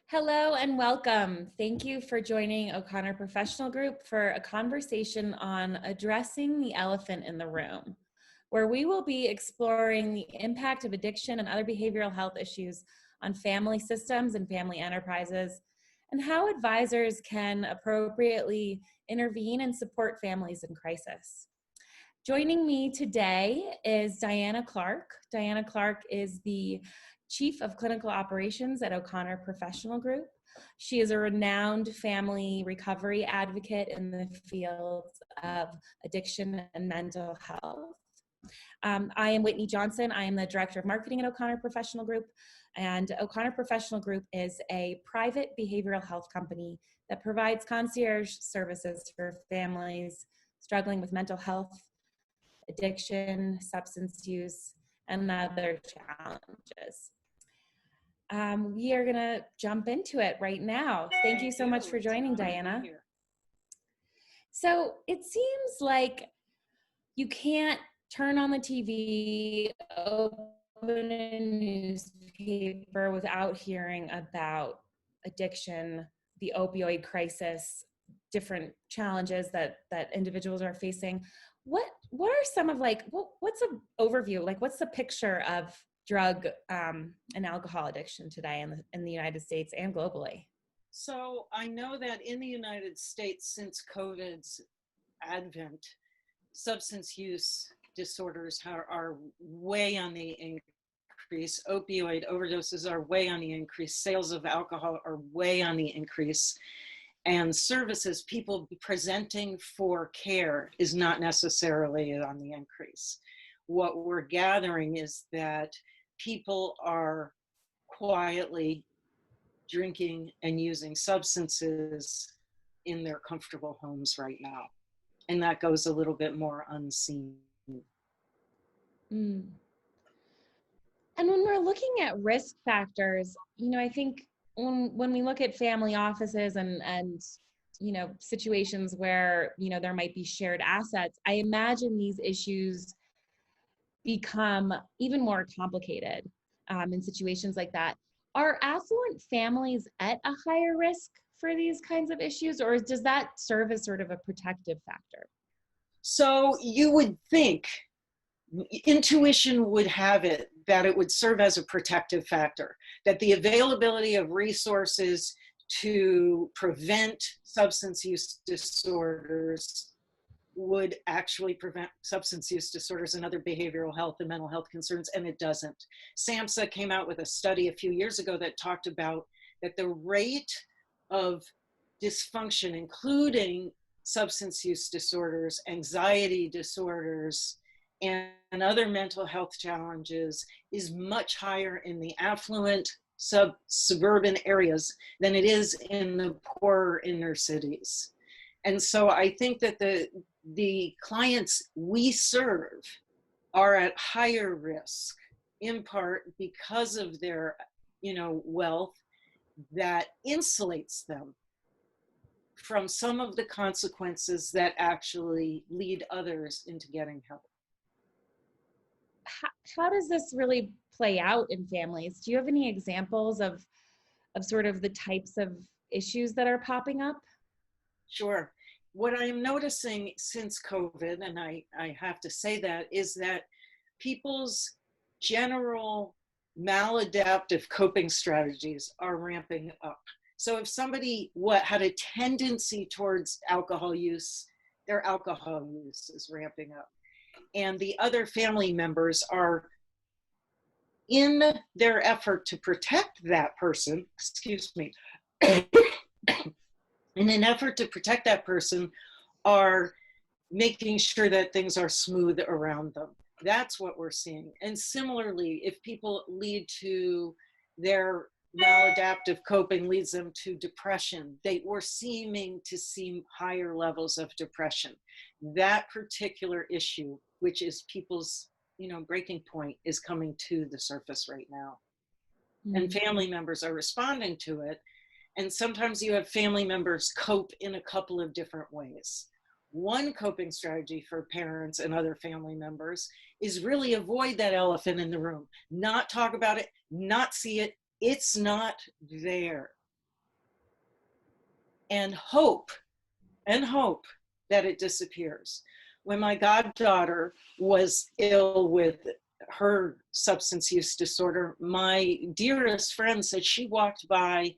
Hello and welcome. Thank you for joining O'Connor Professional Group for a conversation on addressing the elephant in the room, where we will be exploring the impact of addiction and other behavioral health issues on family systems and family enterprises, and how advisors can appropriately intervene and support families in crisis. Joining me today is Diana Clark. Diana Clark is the Chief of Clinical Operations at O'Connor Professional Group. She is a renowned family recovery advocate in the fields of addiction and mental health. I am Whitney Johnson. I am the Director of Marketing at O'Connor Professional Group, and O'Connor Professional Group is a private behavioral health company that provides concierge services for families struggling with mental health, addiction, substance use, and other challenges. We are going to jump into it right now. Thank you so much for joining, Diana. So it seems like you can't turn on the TV, open a newspaper without hearing about addiction, the opioid crisis, different challenges that individuals are facing. What are some of what's an overview? What's the picture of drug and alcohol addiction today in the United States and globally? So I know that in the United States, since COVID's advent, substance use disorders are way on the increase. Opioid overdoses are way on the increase. Sales of alcohol are way on the increase. And services, people presenting for care, is not necessarily on the increase. What we're gathering is that people are quietly drinking and using substances in their comfortable homes right now. And that goes a little bit more unseen. And when we're looking at risk factors, I think when we look at family offices and situations where, there might be shared assets, I imagine these issues become even more complicated in situations like that. Are affluent families at a higher risk for these kinds of issues, or does that serve as sort of a protective factor? So you would think, intuition would have it that it would serve as a protective factor, that the availability of resources to prevent substance use disorders would actually prevent substance use disorders and other behavioral health and mental health concerns, and it doesn't. SAMHSA came out with a study a few years ago that talked about that the rate of dysfunction, including substance use disorders, anxiety disorders, and other mental health challenges, is much higher in the affluent suburban areas than it is in the poorer inner cities. And so I think that the clients we serve are at higher risk, in part because of their, wealth that insulates them from some of the consequences that actually lead others into getting help. How does this really play out in families? Do you have any examples of sort of the types of issues that are popping up? Sure. What I'm noticing since COVID, and I have to say that, is that people's general maladaptive coping strategies are ramping up. So if somebody had a tendency towards alcohol use, their alcohol use is ramping up. And the other family members are, in their effort to protect that person, in an effort to protect that person, are making sure that things are smooth around them. That's what we're seeing. And similarly, if people lead to their maladaptive coping leads them to depression, we're seeming to see higher levels of depression. That particular issue, which is people's, breaking point, is coming to the surface right now. Mm-hmm. And family members are responding to it. And sometimes you have family members cope in a couple of different ways. One coping strategy for parents and other family members is really avoid that elephant in the room, not talk about it, not see it. It's not there. and hope that it disappears. When my goddaughter was ill with her substance use disorder, my dearest friend said she walked by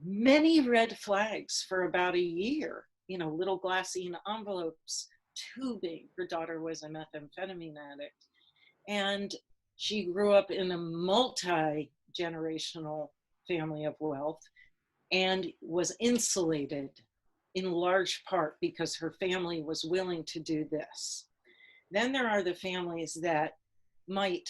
many red flags for about a year, little glassine envelopes, tubing. Her daughter was a methamphetamine addict. And she grew up in a multi-generational family of wealth and was insulated in large part because her family was willing to do this. Then there are the families that might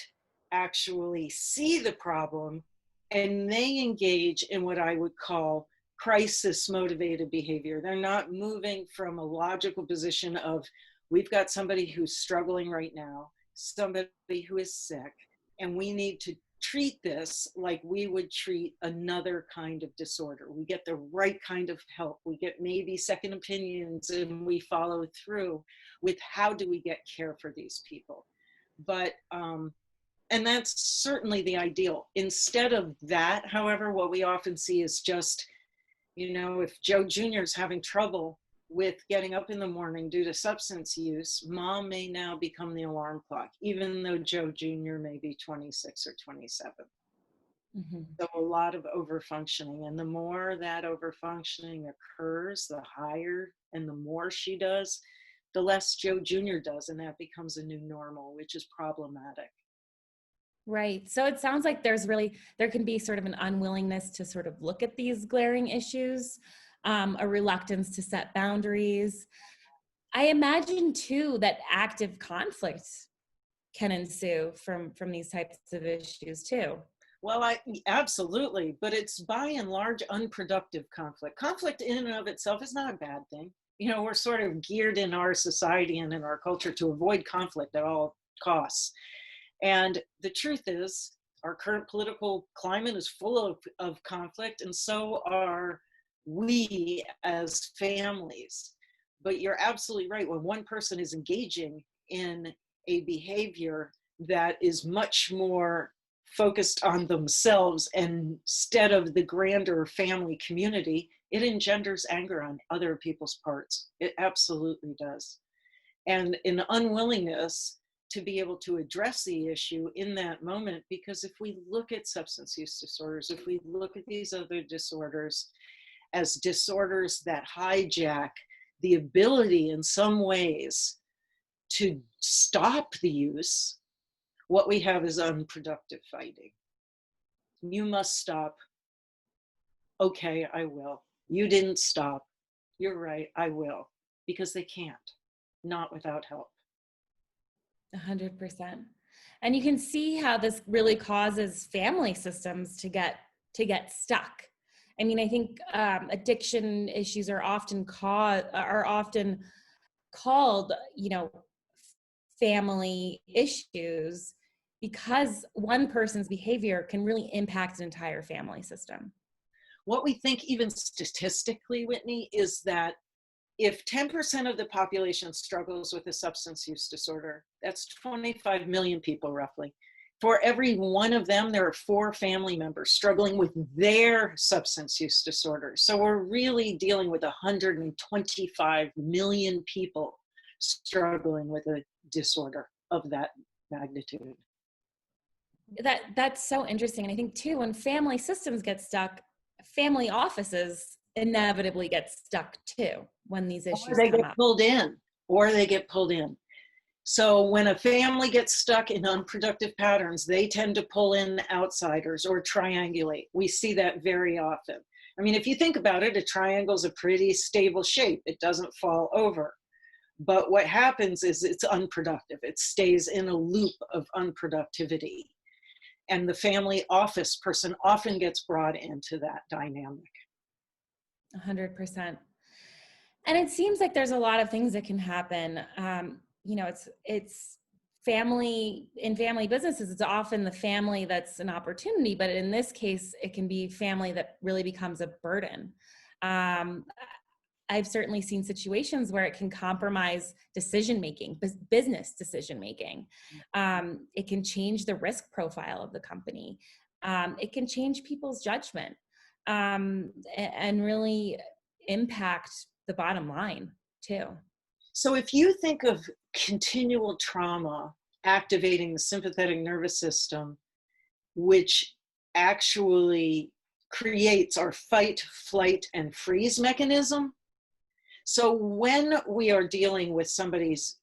actually see the problem and they engage in what I would call crisis motivated behavior. They're not moving from a logical position of, we've got somebody who's struggling right now, somebody who is sick, and we need to treat this like we would treat another kind of disorder. We get the right kind of help. We get maybe second opinions, and we follow through with how do we get care for these people. But and that's certainly the ideal. Instead of that, however, what we often see is just, if Joe Jr. is having trouble with getting up in the morning due to substance use, mom may now become the alarm clock, even though Joe Jr. may be 26 or 27. Mm-hmm. So a lot of overfunctioning. And the more that overfunctioning occurs, the higher and the more she does, the less Joe Jr. does. And that becomes a new normal, which is problematic. Right. So it sounds like there can be sort of an unwillingness to sort of look at these glaring issues, a reluctance to set boundaries. I imagine too that active conflict can ensue from these types of issues too. Well, absolutely, but it's by and large unproductive conflict. Conflict in and of itself is not a bad thing. We're sort of geared in our society and in our culture to avoid conflict at all costs. And the truth is, our current political climate is full of conflict, and so are we as families. But you're absolutely right. When one person is engaging in a behavior that is much more focused on themselves instead of the grander family community, it engenders anger on other people's parts. It absolutely does. And an unwillingness to be able to address the issue in that moment, because if we look at substance use disorders, if we look at these other disorders as disorders that hijack the ability in some ways to stop the use, what we have is unproductive fighting. You must stop. Okay, I will. You didn't stop. You're right, I will. Because they can't, not without help. 100%. And you can see how this really causes family systems to get stuck. I mean, I think addiction issues are often called, family issues because one person's behavior can really impact an entire family system. What we think even statistically, Whitney, is that if 10% of the population struggles with a substance use disorder, that's 25 million people roughly. For every one of them, there are 4 family members struggling with their substance use disorder. So we're really dealing with 125 million people struggling with a disorder of that magnitude. That's so interesting. And I think too, when family systems get stuck, family offices inevitably get stuck too when these issues come up. Or they get pulled in. So when a family gets stuck in unproductive patterns, they tend to pull in outsiders or triangulate. We see that very often. I mean, if you think about it, a triangle is a pretty stable shape. It doesn't fall over. But what happens is it's unproductive. It stays in a loop of unproductivity. And the family office person often gets brought into that dynamic. 100%. And it seems like there's a lot of things that can happen. It's family, in family businesses, it's often the family that's an opportunity, but in this case, it can be family that really becomes a burden. I've certainly seen situations where it can compromise decision-making, business decision-making. It can change the risk profile of the company. It can change people's judgment. And really, impact the bottom line too. So if you think of continual trauma activating the sympathetic nervous system, which actually creates our fight, flight, and freeze mechanism. So when we are dealing with somebody's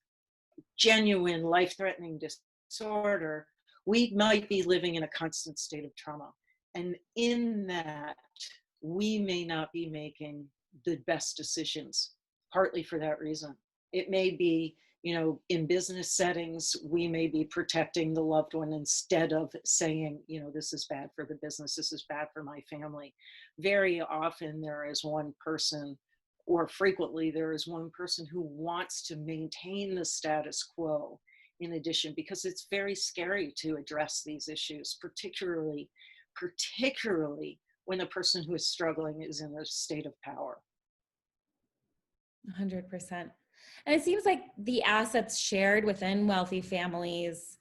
genuine life-threatening disorder, we might be living in a constant state of trauma. And in that, we may not be making the best decisions, partly for that reason. It may be, in business settings, we may be protecting the loved one instead of saying, this is bad for the business, this is bad for my family. Very often there is one person, or frequently there is one person who wants to maintain the status quo in addition, because it's very scary to address these issues, particularly when the person who is struggling is in a state of power. 100%. And it seems like the assets shared within wealthy families,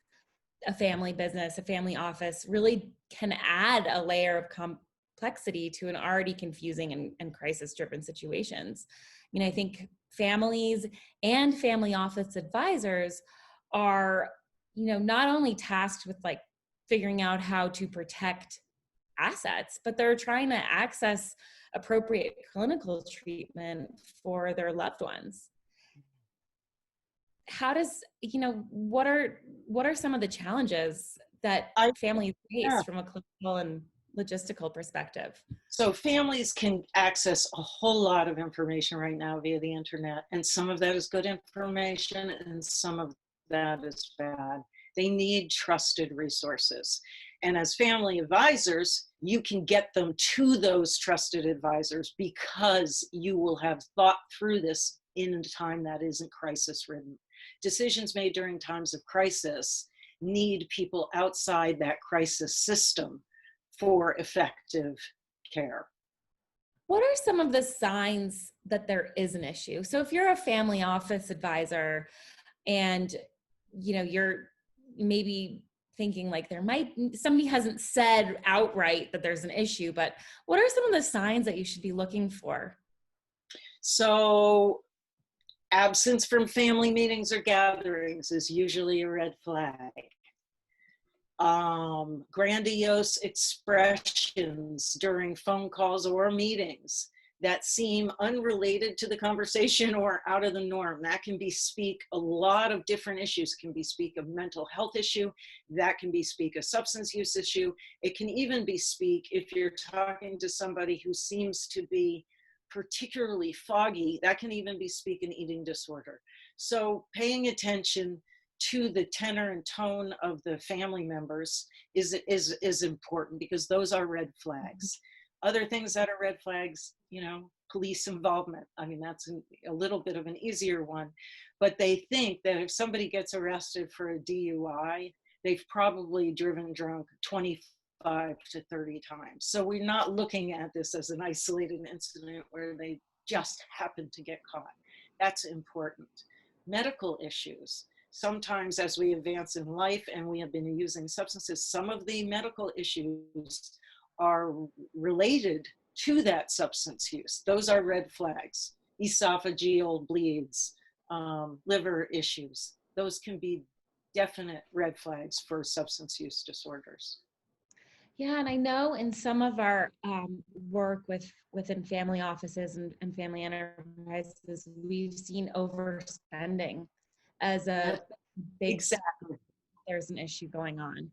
a family business, a family office, really can add a layer of complexity to an already confusing and crisis-driven situations. I think families and family office advisors are, not only tasked with like figuring out how to protect assets, but they're trying to access appropriate clinical treatment for their loved ones. How does, what are some of the challenges that families face from a clinical and logistical perspective? So families can access a whole lot of information right now via the internet, and some of that is good information and some of that is bad. They need trusted resources. And as family advisors, you can get them to those trusted advisors because you will have thought through this in a time that isn't crisis-ridden. Decisions made during times of crisis need people outside that crisis system for effective care. What are some of the signs that there is an issue? So if you're a family office advisor and you're maybe thinking like somebody hasn't said outright that there's an issue, but what are some of the signs that you should be looking for? So absence from family meetings or gatherings is usually a red flag. Grandiose expressions during phone calls or meetings that seem unrelated to the conversation or out of the norm. That can speak a lot of different issues. It can speak of mental health issue. That can speak a substance use issue. It can even speak if you're talking to somebody who seems to be particularly foggy, that can even speak an eating disorder. So paying attention to the tenor and tone of the family members is important, because those are red flags. Other things that are red flags, police involvement. I mean, that's a little bit of an easier one, but they think that if somebody gets arrested for a DUI, they've probably driven drunk 25 to 30 times. So we're not looking at this as an isolated incident where they just happened to get caught. That's important. Medical issues. Sometimes as we advance in life and we have been using substances, some of the medical issues are related to that substance use. Those are red flags. Esophageal bleeds, liver issues. Those can be definite red flags for substance use disorders. Yeah, and I know in some of our work within family offices and family enterprises, we've seen overspending as a big Exactly. there's an issue going on.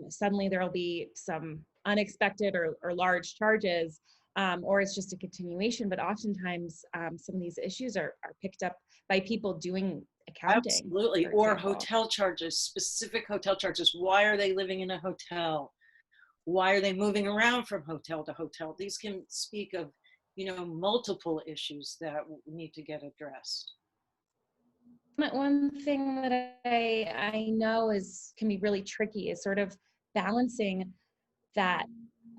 Suddenly there will be some unexpected or large charges, or it's just a continuation, but oftentimes some of these issues are picked up by people doing accounting. Absolutely, or hotel charges, specific hotel charges. Why are they living in a hotel? Why are they moving around from hotel to hotel? These can speak of, multiple issues that need to get addressed. One thing that I know can be really tricky is sort of balancing that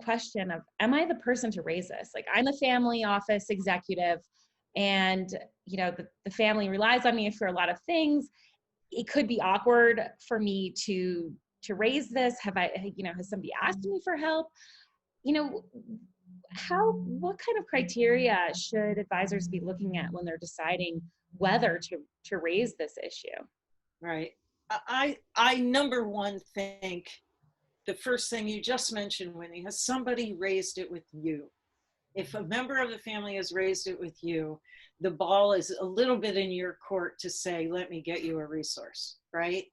question of, am I the person to raise this? Like, I'm the family office executive and, the family relies on me for a lot of things. It could be awkward for me to raise this. Has somebody asked me for help? what kind of criteria should advisors be looking at when they're deciding whether to raise this issue? Right. I number one think the first thing you just mentioned, Winnie, has somebody raised it with you? If a member of the family has raised it with you, the ball is a little bit in your court to say, let me get you a resource, right?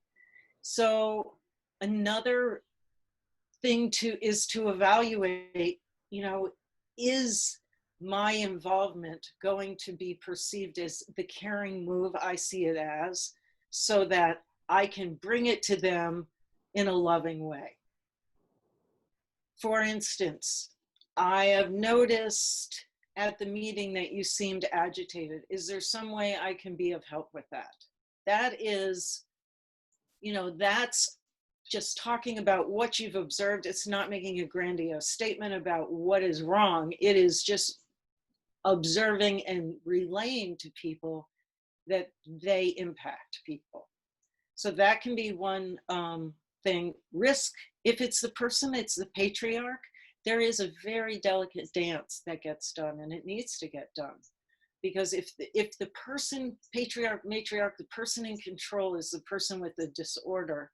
So another thing is to evaluate, is my involvement going to be perceived as the caring move I see it as, so that I can bring it to them in a loving way. For instance, I have noticed at the meeting that you seemed agitated. Is there some way I can be of help with that? That is, that's just talking about what you've observed. It's not making a grandiose statement about what is wrong. It is just observing and relaying to people that they impact people. So that can be one thing. Risk, if it's the person, it's the patriarch, there is a very delicate dance that gets done, and it needs to get done. Because if the person, patriarch, matriarch, the person in control is the person with the disorder,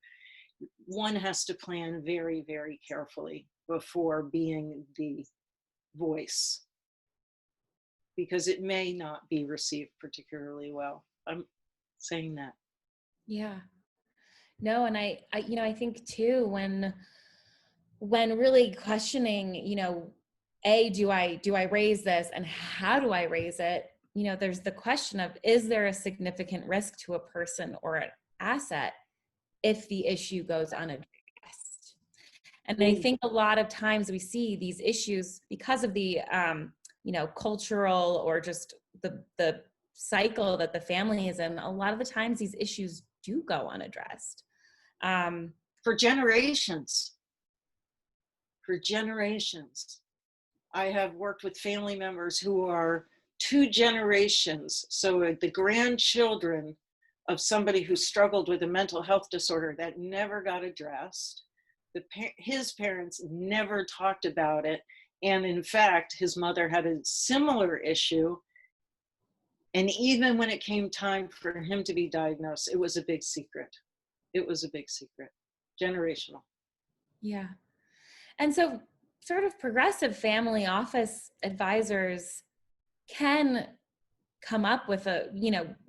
one has to plan very, very carefully before being the voice, because it may not be received particularly well. I'm saying that. Yeah. No, and I think too, when really questioning, do I raise this, and how do I raise it? There's the question of, is there a significant risk to a person or an asset if the issue goes unaddressed? And I think a lot of times we see these issues because of the, cultural or just the cycle that the family is in. A lot of the times these issues do go unaddressed. For generations. I have worked with family members who are 2 generations. So the grandchildren of somebody who struggled with a mental health disorder that never got addressed. His parents never talked about it. And in fact, his mother had a similar issue. And even when it came time for him to be diagnosed, it was a big secret. Generational. Yeah. And so sort of progressive family office advisors can come up with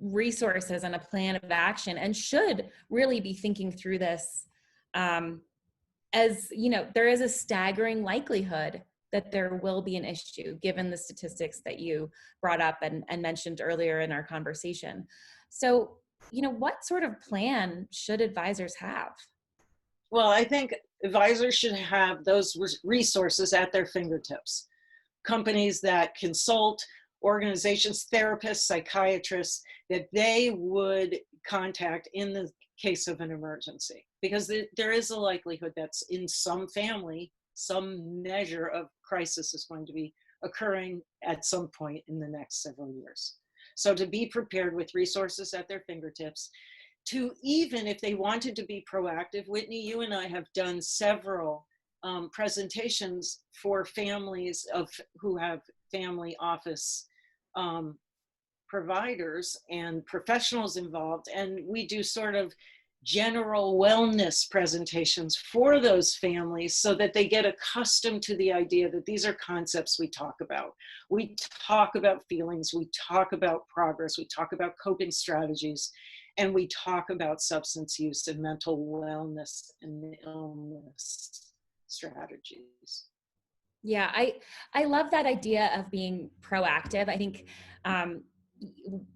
resources and a plan of action, and should really be thinking through this, as there is a staggering likelihood that there will be an issue, given the statistics that you brought up and mentioned earlier in our conversation. So, what sort of plan should advisors have? Well, I think advisors should have those resources at their fingertips. Companies that consult, organizations, therapists, psychiatrists, that they would contact in the case of an emergency. Because there is a likelihood that in some family, some measure of crisis is going to be occurring at some point in the next several years. So to be prepared with resources at their fingertips, to, even if they wanted to be proactive, Whitney, you and I have done several presentations for families who have family office providers and professionals involved, and we do sort of general wellness presentations for those families so that they get accustomed to the idea that these are concepts we talk about. We talk about feelings, we talk about progress, we talk about coping strategies, and we talk about substance use and mental wellness and illness strategies. Yeah, I love that idea of being proactive. I think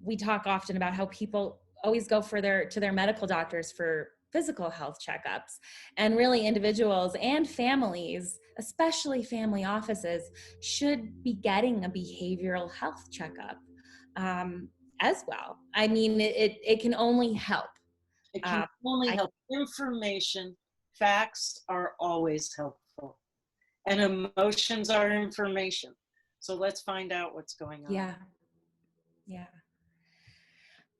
we talk often about how people always go to their medical doctors for physical health checkups, and really individuals and families, especially family offices, should be getting a behavioral health checkup as well. I mean, it can only help. It can only help. Information, facts are always helpful, and emotions are information. So let's find out what's going on. Yeah.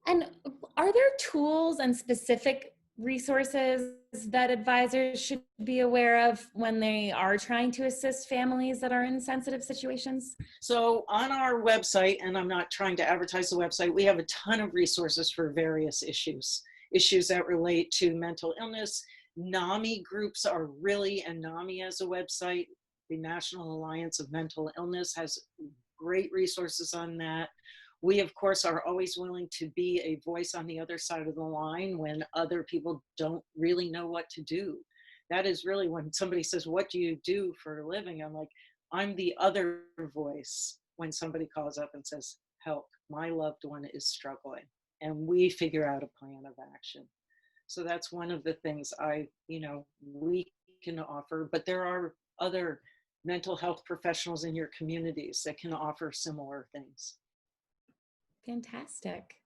And are there tools and specific resources that advisors should be aware of when they are trying to assist families that are in sensitive situations? So on our website, and I'm not trying to advertise the website, we have a ton of resources for various issues that relate to mental illness. NAMI groups are really, and NAMI as a website, the National Alliance of Mental Illness, has great resources on that. We, of course, are always willing to be a voice on the other side of the line when other people don't really know what to do. That is really when somebody says, "What do you do for a living?" I'm like, I'm the other voice when somebody calls up and says, "Help, my loved one is struggling." And we figure out a plan of action. So that's one of the things we can offer, but there are other mental health professionals in your communities that can offer similar things. Fantastic.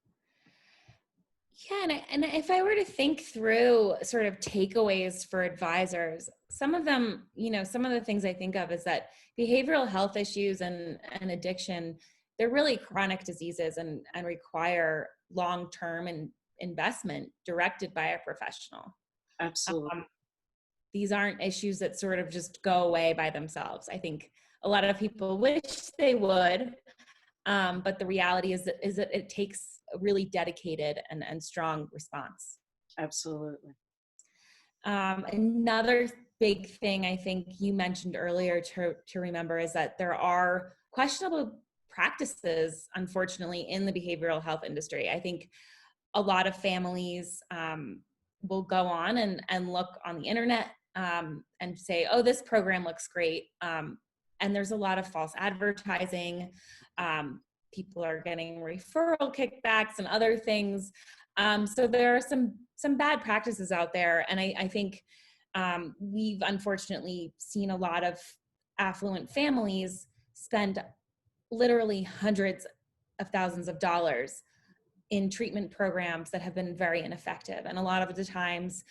Yeah, and if I were to think through sort of takeaways for advisors, some of them, some of the things I think of is that behavioral health issues and addiction, they're really chronic diseases and require long-term and investment directed by a professional. Absolutely. These aren't issues that sort of just go away by themselves. I think a lot of people wish they would, but the reality is that it takes a really dedicated and strong response. Absolutely. Another big thing I think you mentioned earlier to remember is that there are questionable practices, unfortunately, in the behavioral health industry. I think a lot of families will go on and look on the internet and say, "Oh, this program looks great." And there's a lot of false advertising. People are getting referral kickbacks and other things. So there are some bad practices out there. And I think we've unfortunately seen a lot of affluent families spend literally hundreds of thousands of dollars in treatment programs that have been very ineffective. And a lot of the times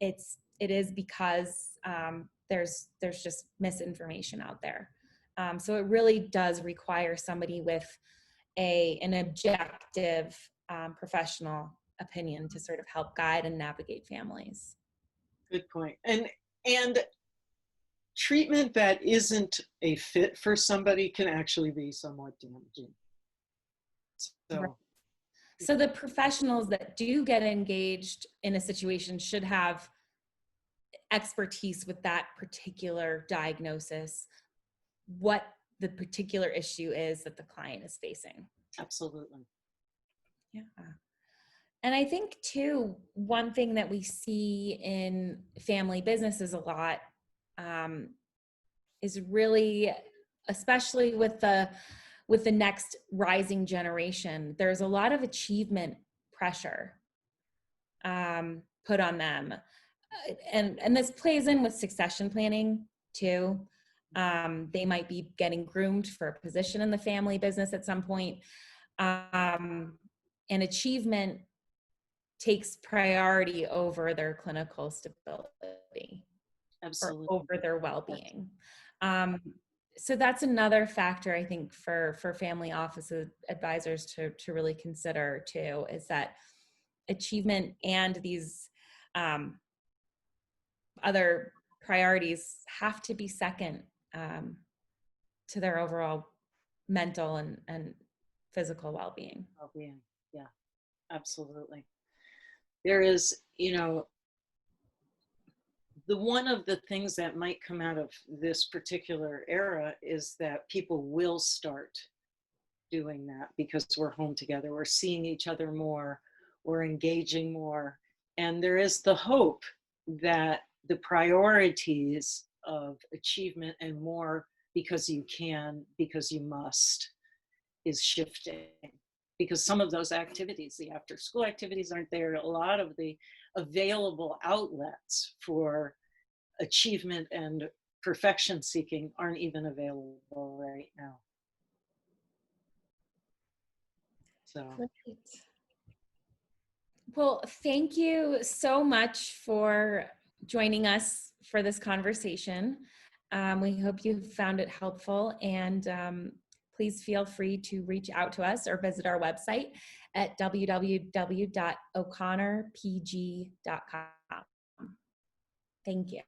it is because there's just misinformation out there. So it really does require somebody with an objective professional opinion to sort of help guide and navigate families. Good point. And treatment that isn't a fit for somebody can actually be somewhat damaging. So the professionals that do get engaged in a situation should have expertise with that particular diagnosis, what the particular issue is that the client is facing. Absolutely. Yeah. And I think too, one thing that we see in family businesses a lot is really, especially with the next rising generation, there's a lot of achievement pressure put on them. And this plays in with succession planning too. They might be getting groomed for a position in the family business at some point. And achievement takes priority over their clinical stability. Absolutely. Or over their well-being. So that's another factor I think for family office advisors to really consider too, is that achievement and these other priorities have to be second to their overall mental and physical well-being. Well-being, yeah, absolutely. There is, one of the things that might come out of this particular era is that people will start doing that because we're home together, we're seeing each other more, we're engaging more, and there is the hope that the priorities of achievement and more because you can, because you must, is shifting. Because some of those activities, the after school activities aren't there. A lot of the available outlets for achievement and perfection seeking aren't even available right now. So. Great. Well, thank you so much for joining us for this conversation. We hope you found it helpful, and please feel free to reach out to us or visit our website at www.o'connorpg.com. Thank you.